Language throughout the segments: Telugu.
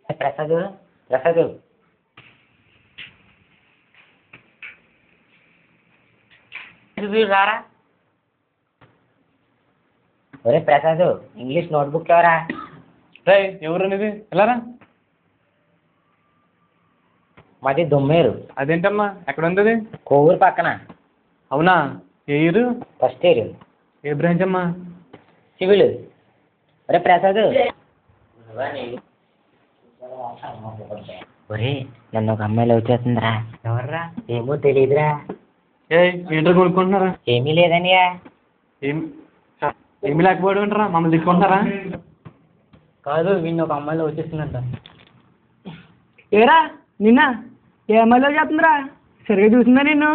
ప్రసాద్ ప్రసాద్ రారా. ఒరే ప్రసాద్ ఇంగ్లీష్ నోట్బుక్ ఎవరా? రే ఎవరు అనేది వెళ్ళారా? మాది దొమ్మేరు. అదేంటమ్మా ఎక్కడ ఉంది అది? కోవూరు పక్కన. అవునా? ఏ ఇయర్? First year. ఏ బ్రాంచ్ అమ్మా? సివిల్. ఒరే ప్రసాద్ ఒరే నన్ను ఒక అమ్మాయి లవ్ చేస్తుందిరా. ఎవర్రా? ఏమో తెలియదురా. ఏంటో కొనుక్కుంటున్నారా? ఏమీ లేదనియా. ఏమి లేకపోవడం ఏంటరా? మమ్మల్ని తిట్టుకుంటారా? కాదు వీడిని ఒక అమ్మాయి లవ్ చేస్తుందంట. ఏరా నిన్న ఏ అమ్మాయిలో చేస్తుందిరా? సరిగ్గా చూసిందా నిన్ను?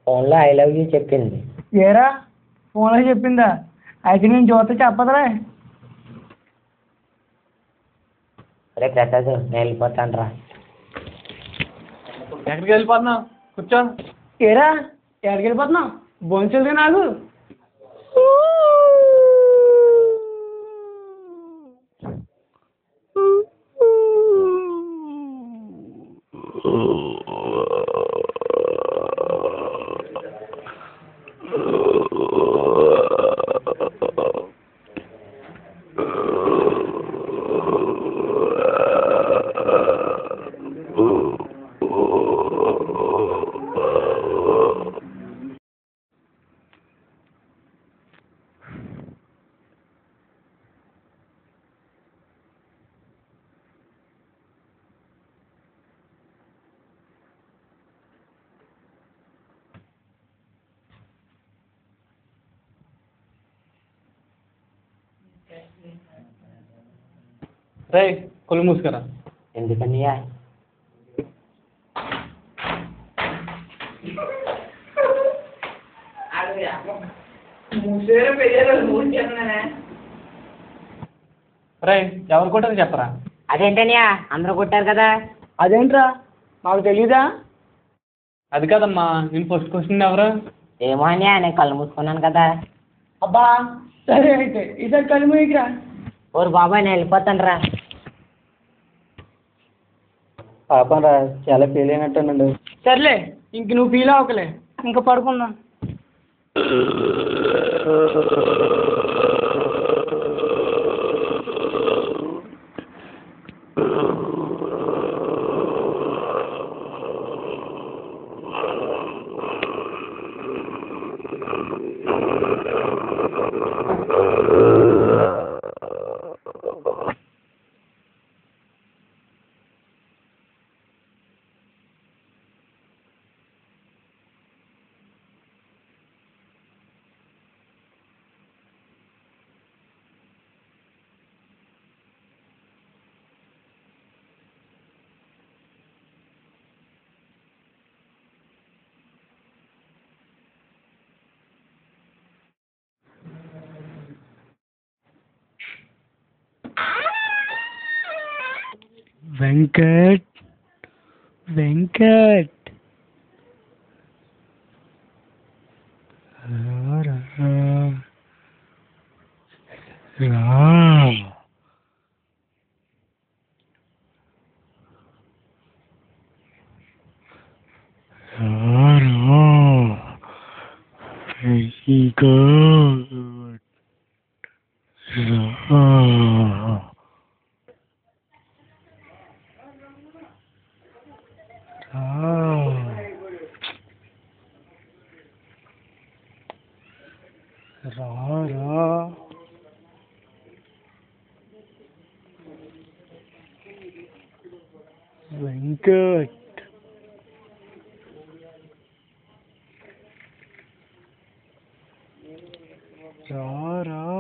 ఫోన్లో ఐ లవ్ యూ చెప్పింది. ఏరా ఫోన్లో చెప్పిందా? అయితే నేను చూస్తే చెప్పదురా. అరే ప్రసాద్ నేను వెళ్ళిపోతాను రా. ఎక్కడికి వెళ్ళిపోతున్నావు? కూర్చో. ఏరా ఎక్కడికి వెళ్ళిపోతున్నావు? భోంచలేదు నాకు. రే కొలు మూసుకురా. ఎందుకనియా? రే ఎవరు కొట్టారు చెప్పరా? అదేంటనియా అందరూ కొట్టారు కదా. అదేంట్రా మాకు తెలీదా? అది కాదమ్మా నేను ఫస్ట్ క్వశ్చన్ ఎవరు? ఏమో అనియా నేను కళ్ళు మూసుకున్నాను కదా. అబ్బా సరే అయితే ఈసారి కళ్ళు మూయకురా. ఓరు బాబాయ్ నేను వెళ్ళిపోతాను రా. పాపం రా చాలా ఫీల్ అయినట్టున్నాడు. సర్లే ఇంక నువ్వు ఫీల్ అవ్వకలే, ఇంకా పడుకుందాం. వెంకట్ వెంకట్ రా వెంకట్ రా